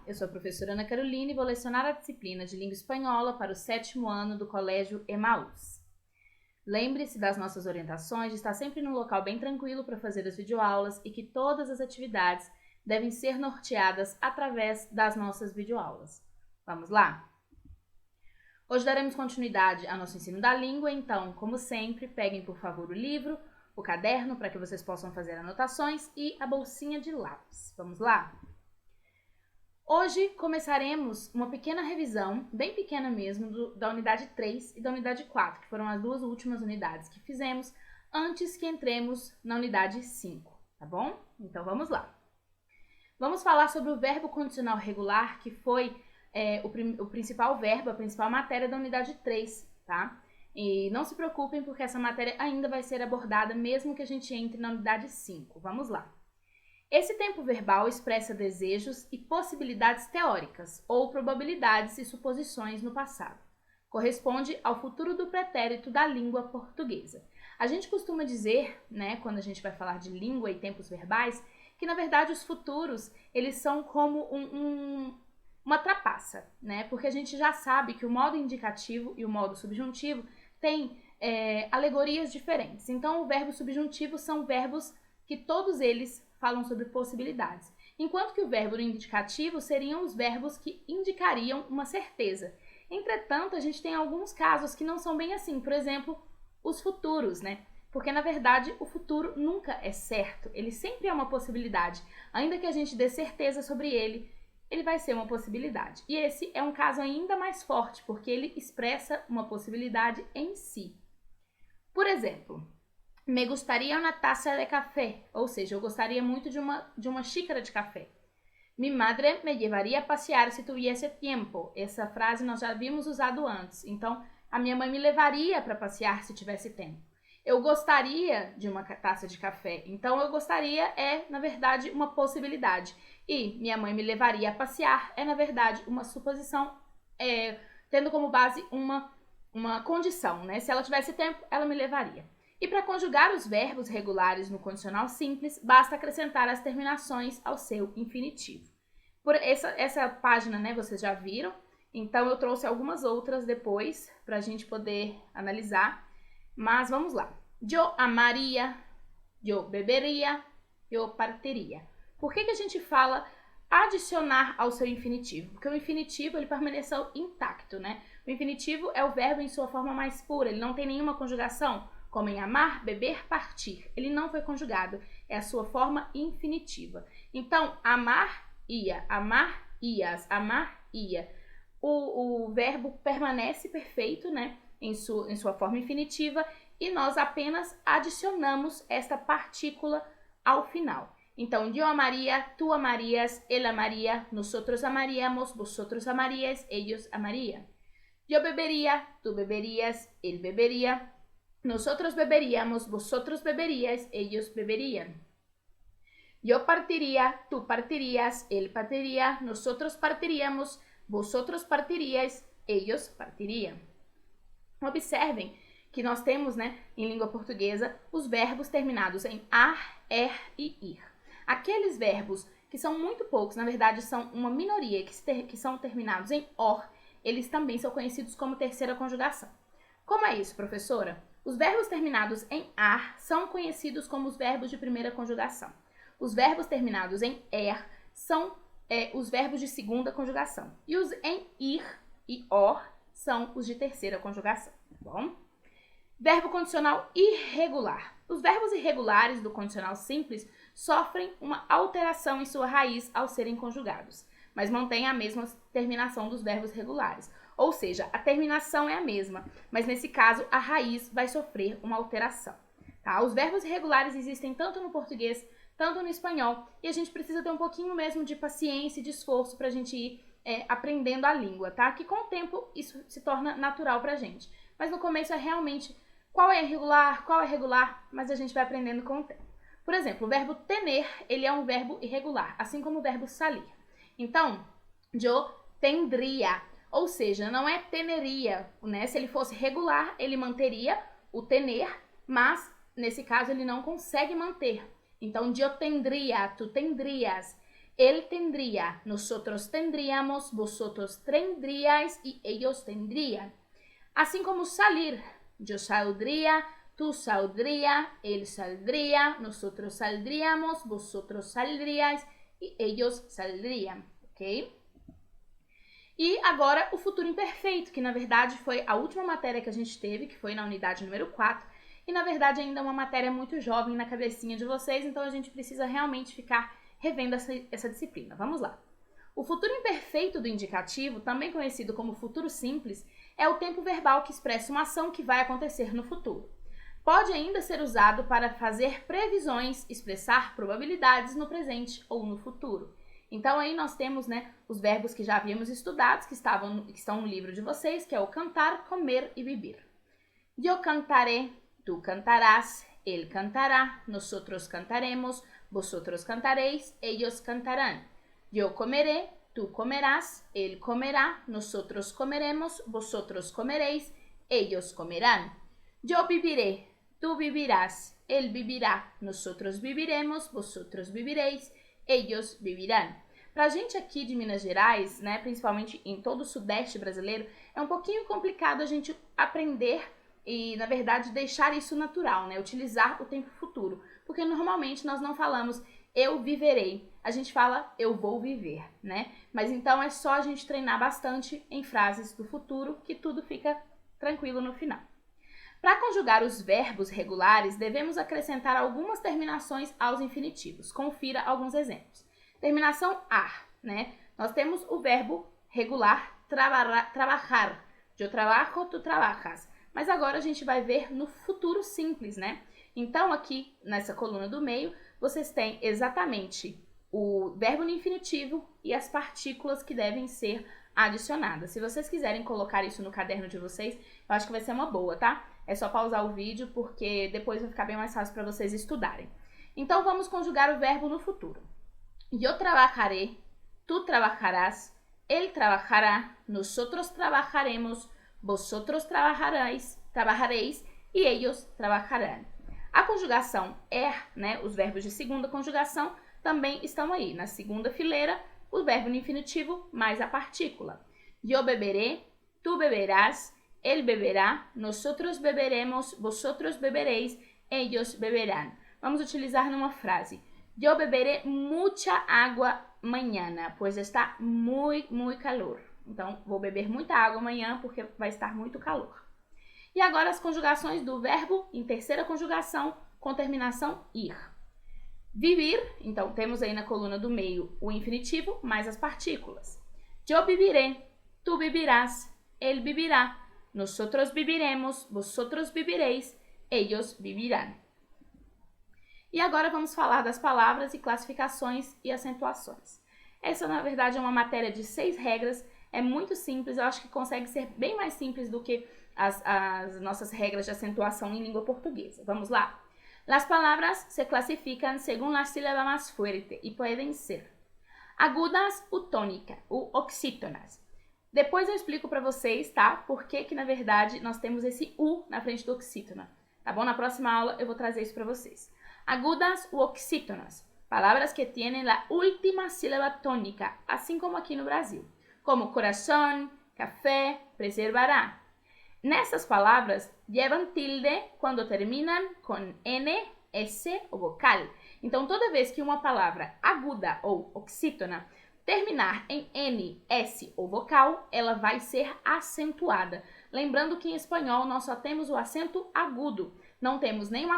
eu sou a professora Ana Carolina e vou lecionar a disciplina de Língua Espanhola para o 7º ano do Colégio Emaús. Lembre-se das nossas orientações de estar sempre num local bem tranquilo para fazer as videoaulas e que todas as atividades devem ser norteadas através das nossas videoaulas. Vamos lá? Hoje daremos continuidade ao nosso ensino da língua, então, como sempre, peguem por favor o livro, o caderno para que vocês possam fazer anotações e a bolsinha de lápis. Vamos lá? Hoje começaremos uma pequena revisão, bem pequena mesmo, da unidade 3 e da unidade 4, que foram as duas últimas unidades que fizemos antes que entremos na unidade 5, tá bom? Então vamos lá. Vamos falar sobre o verbo condicional regular, que foi o principal verbo, a principal matéria da unidade 3, tá? E não se preocupem porque essa matéria ainda vai ser abordada mesmo que a gente entre na unidade 5. Vamos lá. Esse tempo verbal expressa desejos e possibilidades teóricas, ou probabilidades e suposições no passado. Corresponde ao futuro do pretérito da língua portuguesa. A gente costuma dizer, né, quando a gente vai falar de língua e tempos verbais, que na verdade os futuros, eles são como uma trapaça, né? Porque a gente já sabe que o modo indicativo e o modo subjuntivo têm alegorias diferentes. Então, o verbo subjuntivo são verbos que todos eles falam sobre possibilidades, enquanto que o verbo indicativo seriam os verbos que indicariam uma certeza. Entretanto, a gente tem alguns casos que não são bem assim, por exemplo, os futuros, né? Porque, na verdade, o futuro nunca é certo, ele sempre é uma possibilidade. Ainda que a gente dê certeza sobre ele, ele vai ser uma possibilidade. E esse é um caso ainda mais forte, porque ele expressa uma possibilidade em si. Por exemplo, me gustaría una taza de café, ou seja, eu gostaria muito de uma xícara de café. Mi madre me llevaría a pasear se tuviese tiempo. Essa frase nós já havíamos usado antes. Então, a minha mãe me levaria para passear se tivesse tempo. Eu gostaria de uma taça de café. Então, eu gostaria na verdade, uma possibilidade. E minha mãe me levaria a passear na verdade, uma suposição, tendo como base uma condição, né? Se ela tivesse tempo, ela me levaria. E para conjugar os verbos regulares no condicional simples, basta acrescentar as terminações ao seu infinitivo. Por essa página, né, vocês já viram, então eu trouxe algumas outras depois para a gente poder analisar, mas vamos lá. Yo amaría, yo bebería, yo partiría. Por que a gente fala adicionar ao seu infinitivo? Porque o infinitivo ele permaneceu intacto, né? O infinitivo é o verbo em sua forma mais pura, ele não tem nenhuma conjugação, como em amar, beber, partir. Ele não foi conjugado, é a sua forma infinitiva. Então, amar, ia, amar, ias, amar, ia. O verbo permanece perfeito, né, em sua forma infinitiva, e nós apenas adicionamos esta partícula ao final. Então, yo amaría, tú amarías, él amaría, nosotros amaríamos, vosotros amaríais, ellos amarían. Yo bebería, tú beberías, él bebería, nosotros beberíamos, vosotros beberíais, ellos beberían. Yo partiría, tú partirías, él partiría, nosotros partiríamos, vosotros partiríais, ellos partirían. Observem que nós temos, né, em língua portuguesa, os verbos terminados em ar, e ir. Aqueles verbos que são muito poucos, na verdade são uma minoria, que são terminados em or, eles também são conhecidos como terceira conjugação. Como é isso, professora? Os verbos terminados em ar são conhecidos como os verbos de primeira conjugação. Os verbos terminados em são os verbos de segunda conjugação. E os em ir e or são os de terceira conjugação, tá bom? Verbo condicional irregular. Os verbos irregulares do condicional simples sofrem uma alteração em sua raiz ao serem conjugados, mas mantêm a mesma terminação dos verbos regulares. Ou seja, a terminação é a mesma, mas nesse caso a raiz vai sofrer uma alteração. Tá? Os verbos irregulares existem tanto no português, tanto no espanhol, e a gente precisa ter um pouquinho mesmo de paciência e de esforço para a gente ir aprendendo a língua, tá? Que com o tempo isso se torna natural para a gente. Mas no começo é realmente qual é regular, mas a gente vai aprendendo com o tempo. Por exemplo, o verbo tener, ele é um verbo irregular, assim como o verbo salir. Então, yo tendría. Ou seja, não é teneria, né? Se ele fosse regular, ele manteria o tener, mas nesse caso ele não consegue manter. Então, yo tendría, tu tendrías. Él tendría, nosotros tendríamos, vosotros tendríais y ellos tendrían. Assim como salir, yo saldría, tú saldría, él saldría, nosotros saldríamos, vosotros saldríais e ellos saldrían, ok? E agora o futuro imperfeito, que na verdade foi a última matéria que a gente teve, que foi na unidade número 4, e na verdade ainda é uma matéria muito jovem na cabecinha de vocês, então a gente precisa realmente ficar revendo essa disciplina. Vamos lá. O futuro imperfeito do indicativo, também conhecido como futuro simples, é o tempo verbal que expressa uma ação que vai acontecer no futuro. Pode ainda ser usado para fazer previsões, expressar probabilidades no presente ou no futuro. Então aí nós temos, os verbos que já havíamos estudado, que estão no livro de vocês, que é o cantar, comer e beber. Eu cantaré, tú cantarás, él cantará, nosotros cantaremos, vosotros cantaréis, ellos cantarán. Yo comeré, tú comerás, él comerá, nosotros comeremos, vosotros comeréis, ellos comerán. Yo viviré, tú vivirás, él vivirá, nosotros viviremos, vosotros viviréis, ellos vivirán. Pra gente aqui de Minas Gerais, principalmente em todo o sudeste brasileiro, é um pouquinho complicado a gente aprender e, na verdade, deixar isso natural, utilizar o tempo futuro. Porque normalmente nós não falamos eu viverei, a gente fala eu vou viver, Mas então é só a gente treinar bastante em frases do futuro que tudo fica tranquilo no final. Para conjugar os verbos regulares, devemos acrescentar algumas terminações aos infinitivos. Confira alguns exemplos. Terminação ar, Nós temos o verbo regular trabalhar. Eu trabalho, tu trabalhas. Mas agora a gente vai ver no futuro simples, Então, aqui nessa coluna do meio, vocês têm exatamente o verbo no infinitivo e as partículas que devem ser adicionadas. Se vocês quiserem colocar isso no caderno de vocês, eu acho que vai ser uma boa, tá? É só pausar o vídeo, porque depois vai ficar bem mais fácil para vocês estudarem. Então, vamos conjugar o verbo no futuro. Eu trabalharé, tú trabajarás, él trabajará, nosotros trabajaremos, vosotros trabajaréis e ellos trabajarán. A conjugação er, os verbos de segunda conjugação, também estão aí. Na segunda fileira, o verbo no infinitivo mais a partícula. Eu beberé, tú beberás, él beberá, nosotros beberemos, vosotros beberéis, ellos beberán. Vamos utilizar numa frase. Eu beberé mucha agua mañana, pois está muito calor. Então, vou beber muita água amanhã porque vai estar muito calor. E agora as conjugações do verbo em terceira conjugação com terminação ir. Vivir, então temos aí na coluna do meio o infinitivo mais as partículas. Eu viviré, tú vivirás, él vivirá, nosotros viviremos, vosotros viviréis, ellos vivirán. E agora vamos falar das palavras e classificações e acentuações. Essa, na verdade, é uma matéria de 6 regras, é muito simples, eu acho que consegue ser bem mais simples do que as nossas regras de acentuação em língua portuguesa. Vamos lá? Las palabras se clasifican según la sílaba más fuerte y pueden ser agudas ou tônica, ou oxítonas. Depois eu explico para vocês, tá? Por que na verdade nós temos esse U na frente do oxítona, tá bom? Na próxima aula eu vou trazer isso para vocês. Agudas ou oxítonas, palavras que tienen la última sílaba tónica, assim como aqui no Brasil, como coração, café, preservará. Nessas palavras, llevan tilde quando terminam com N, S ou vocal. Então, toda vez que uma palavra aguda ou oxítona terminar em N, S ou vocal, ela vai ser acentuada. Lembrando que em espanhol nós só temos o acento agudo. Não temos nem o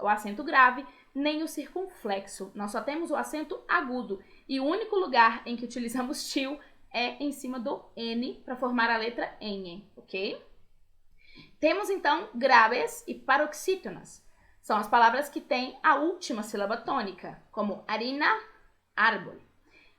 acento grave, nem o circunflexo. Nós só temos o acento agudo. E o único lugar em que utilizamos til é em cima do N para formar a letra N, ok? Temos então graves e paroxítonas. São as palavras que têm a última sílaba tônica, como harina, árbol.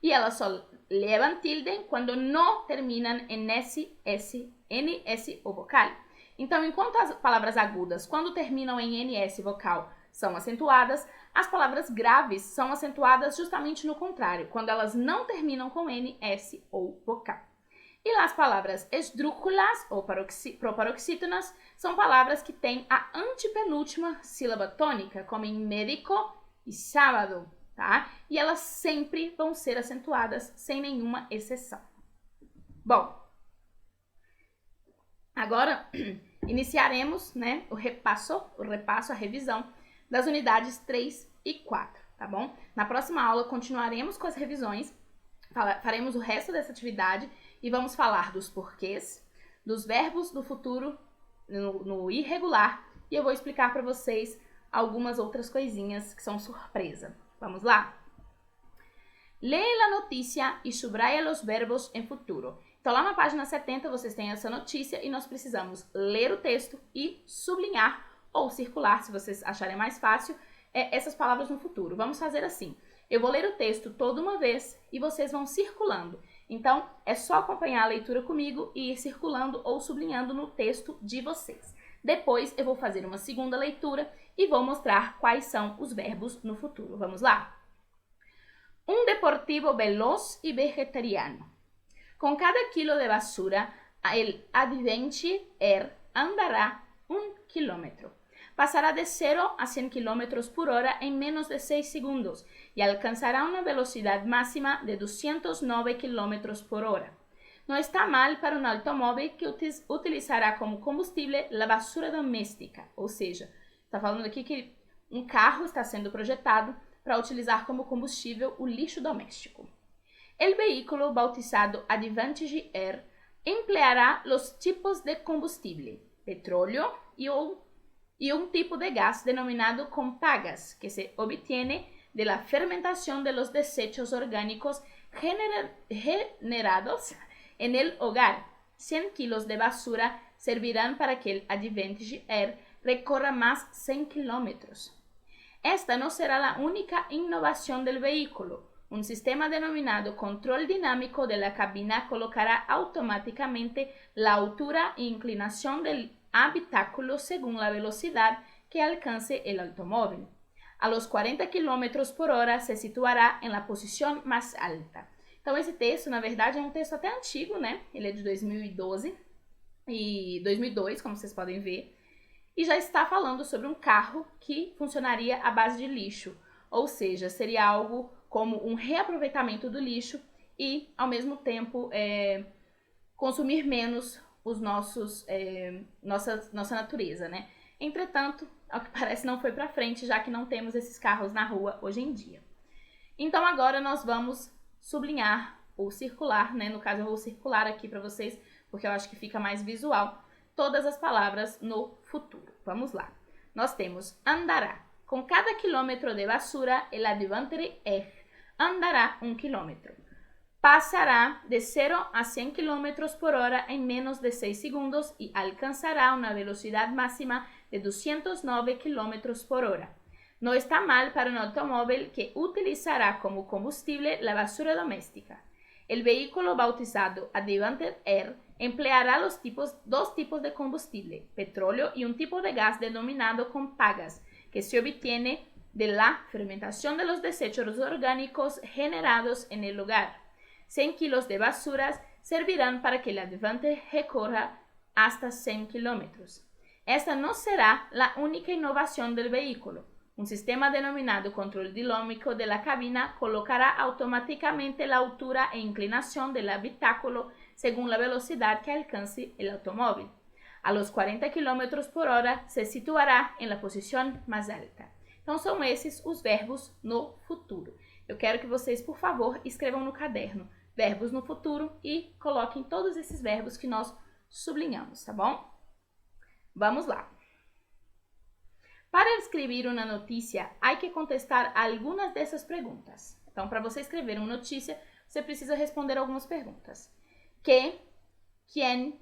E elas só levam tilde quando não terminam em S, S, N, S ou vocal. Então, enquanto as palavras agudas, quando terminam em NS vocal, são acentuadas, as palavras graves são acentuadas justamente no contrário, quando elas não terminam com NS ou vocal. E as palavras esdrúxulas ou paroxítonas são palavras que têm a antepenúltima sílaba tônica, como em médico e sábado. tá? E elas sempre vão ser acentuadas, sem nenhuma exceção. Bom, agora iniciaremos, né, o repasso, a revisão das unidades 3 e 4, tá bom? Na próxima aula continuaremos com as revisões, faremos o resto dessa atividade e vamos falar dos porquês, dos verbos do futuro no irregular e eu vou explicar para vocês algumas outras coisinhas que são surpresa. Vamos lá? Leia a notícia e subraya os verbos em futuro. Então, lá na página 70, vocês têm essa notícia e nós precisamos ler o texto e sublinhar ou circular, se vocês acharem mais fácil, essas palavras no futuro. Vamos fazer assim. Eu vou ler o texto toda uma vez e vocês vão circulando. Então, é só acompanhar a leitura comigo e ir circulando ou sublinhando no texto de vocês. Depois, eu vou fazer uma segunda leitura e vou mostrar quais são os verbos no futuro. Vamos lá? Um deportivo veloz e vegetariano. Com cada quilo de basura, el adventure andará 1 kilómetro. Pasará de 0 a 100 km por hora en menos de 6 segundos y alcanzará una velocidad máxima de 209 km por hora. No está mal para un automóvil que utilizará como combustible la basura doméstica, ou seja, está falando aqui que um carro está sendo projetado para utilizar como combustível o lixo doméstico. El vehículo bautizado Advantage Air empleará los tipos de combustible, petróleo y un tipo de gas denominado compagas, que se obtiene de la fermentación de los desechos orgánicos generados en el hogar. 100 kilos de basura servirán para que el Advantage Air recorra más 100 kilómetros. Esta no será la única innovación del vehículo. Un sistema denominado control dinámico de la cabina colocará automáticamente la altura e inclinación del habitáculo según la velocidad que alcance el automóvil. A los 40 km por hora se situará en la posición más alta. Então, esse texto, na verdade, é um texto até antigo, né? Ele é de 2012 e 2002, como vocês podem ver. E já está falando sobre um carro que funcionaria à base de lixo. Ou seja, seria algo como um reaproveitamento do lixo e, ao mesmo tempo, consumir menos os nossa natureza, né? Entretanto, ao que parece, não foi para frente, já que não temos esses carros na rua hoje em dia. Então, agora nós vamos sublinhar ou circular, né? No caso, eu vou circular aqui para vocês, porque eu acho que fica mais visual, todas as palavras no futuro. Vamos lá. Nós temos andará. Com cada quilômetro de basura, el Advantage Air andará 1 kilómetro. Pasará de 0 a 100 km por hora en menos de 6 segundos y alcanzará una velocidad máxima de 209 km por hora. No está mal para un automóvil que utilizará como combustible la basura doméstica. El vehículo bautizado Advantage Air empleará dos tipos de combustible, petróleo y un tipo de gas denominado compagas, que se obtiene de la fermentación de los desechos orgánicos generados en el hogar. 100 kilos de basuras servirán para que el Advantage recorra hasta 100 kilómetros. Esta no será la única innovación del vehículo. Un sistema denominado control dinámico de la cabina colocará automáticamente la altura e inclinación del habitáculo según la velocidad que alcance el automóvil. A los 40 km por hora se situará en la posición más alta. Então, são esses os verbos no futuro. Eu quero que vocês, por favor, escrevam no caderno verbos no futuro e coloquem todos esses verbos que nós sublinhamos, tá bom? Vamos lá. Para escrever uma notícia, há que contestar algumas dessas perguntas. Então, para você escrever uma notícia, você precisa responder algumas perguntas. Que, quién,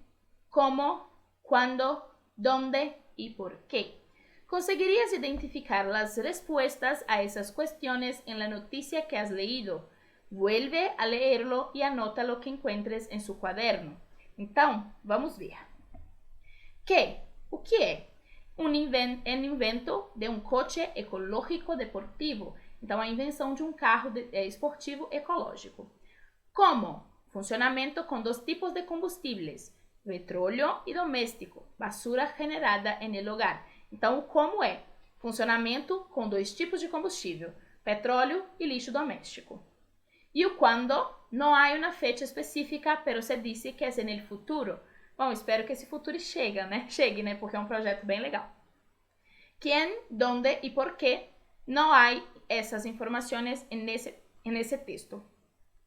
cómo, cuándo, dónde y por qué. ¿Conseguirías identificar las respuestas a esas cuestiones en la noticia que has leído? Vuelve a leerlo y anota lo que encuentres en su cuaderno. Então, vamos ver. Que? O que é? Invento de um coche ecológico deportivo. Então, a invenção de um carro esportivo ecológico. Como? Funcionamento com dos tipos de combustíveis, petróleo e doméstico, basura generada en el hogar. Então, o como é? Funcionamento com dois tipos de combustível, petróleo e lixo doméstico. E o quando? Não há uma fecha específica, pero se dice que é no futuro. Bom, espero que esse futuro chegue, né? Porque é um projeto bem legal. Quem, donde e por quê? Não há essas informações nesse texto.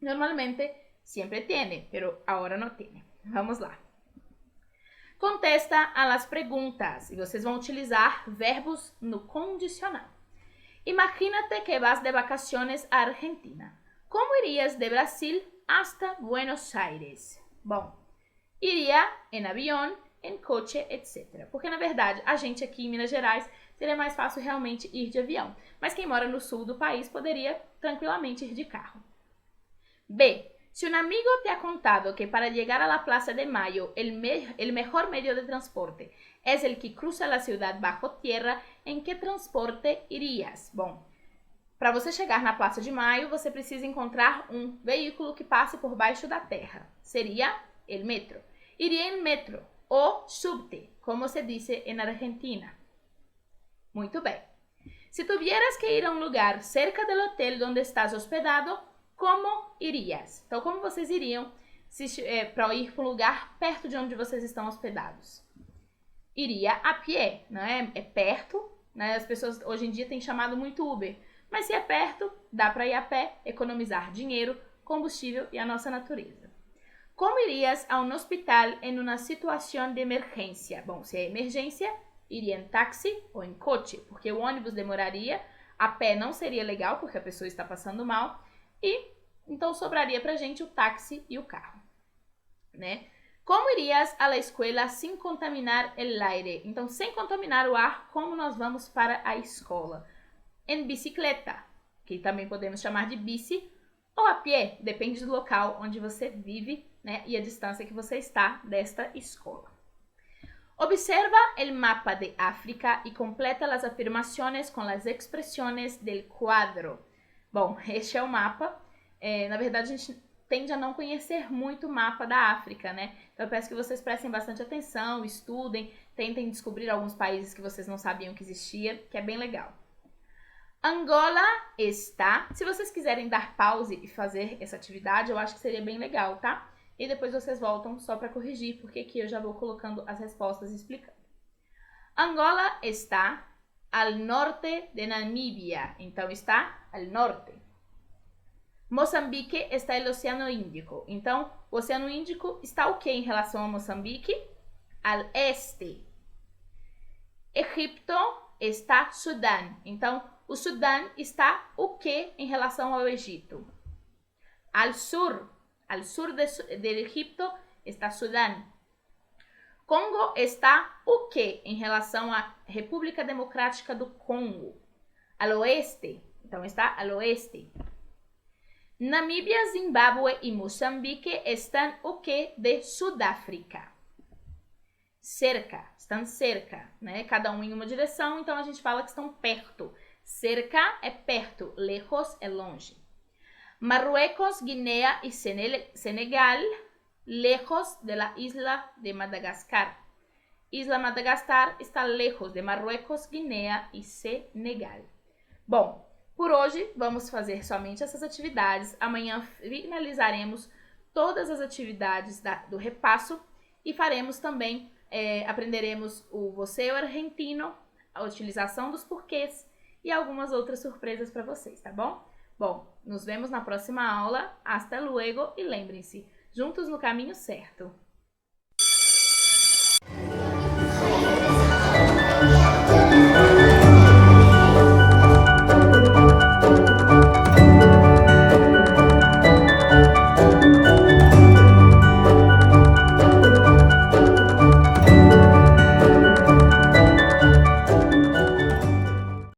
Normalmente, sempre tiene, pero ahora no tiene. Vamos lá. Contesta a las preguntas e vocês vão utilizar verbos no condicional. Imagínate que vas de vacaciones a Argentina. Como irías de Brasil hasta Buenos Aires? Bom, iria em avião, em coche, etc. Porque, na verdade, a gente aqui em Minas Gerais seria mais fácil realmente ir de avião. Mas quem mora no sul do país poderia tranquilamente ir de carro. B. Si un amigo te ha contado que para llegar a la Plaza de Mayo el mejor medio de transporte es el que cruza la ciudad bajo tierra, ¿en qué transporte irías? Bom, para você chegar na Praça de Maio, você precisa encontrar um veículo que passe por baixo da terra. Seria el metro. Iria em metro ou subte, como se dice en Argentina. Muito bem. Si tuvieras que ir a un lugar cerca del hotel donde estás hospedado, como irias? Então, como vocês iriam para ir para um lugar perto de onde vocês estão hospedados? Iria a pé, né? É perto, né? As pessoas hoje em dia têm chamado muito Uber. Mas se é perto, dá para ir a pé, economizar dinheiro, combustível e a nossa natureza. Como irias a um hospital em uma situação de emergência? Bom, se é emergência, iria em táxi ou em coche, porque o ônibus demoraria, a pé não seria legal, porque a pessoa está passando mal, e então sobraria pra gente o táxi e o carro, né? Como irias à escola sem contaminar o aire? Então, sem contaminar o ar, como nós vamos para a escola? Em bicicleta, que também podemos chamar de bici, ou a pé, depende do local onde você vive, né? E a distância que você está desta escola. Observa o mapa de África e completa as afirmações com as expressões del quadro. Bom, este é o mapa. Na verdade, a gente tende a não conhecer muito o mapa da África, né? Então, eu peço que vocês prestem bastante atenção, estudem, tentem descobrir alguns países que vocês não sabiam que existia, que é bem legal. Angola está... Se vocês quiserem dar pause e fazer essa atividade, eu acho que seria bem legal, tá? E depois vocês voltam só para corrigir, porque aqui eu já vou colocando as respostas e explicando. Angola está al norte de Namíbia, então está al norte. Moçambique está no Oceano Índico, então o Oceano Índico está o que em relação a Moçambique? Al este. Egipto está Sudão, então o Sudão está o que em relação ao Egito? Al sur de Egipto está Sudão. Congo está o que em relação à República Democrática do Congo? Al oeste, então está al oeste. Namíbia, Zimbábue e Moçambique estão o que de Sudáfrica? Cerca, estão cerca, né? Cada um em uma direção, então a gente fala que estão perto. Cerca é perto, lejos é longe. Marruecos, Guiné e Senegal, lejos de la isla de Madagascar. Isla Madagascar está lejos de Marruecos, Guiné e Senegal. Bom, por hoje vamos fazer somente essas atividades. Amanhã finalizaremos todas as atividades do repasso e faremos também, aprenderemos o você argentino, a utilização dos porquês e algumas outras surpresas para vocês, tá bom? Bom, nos vemos na próxima aula. Hasta luego e lembrem-se, juntos no caminho certo.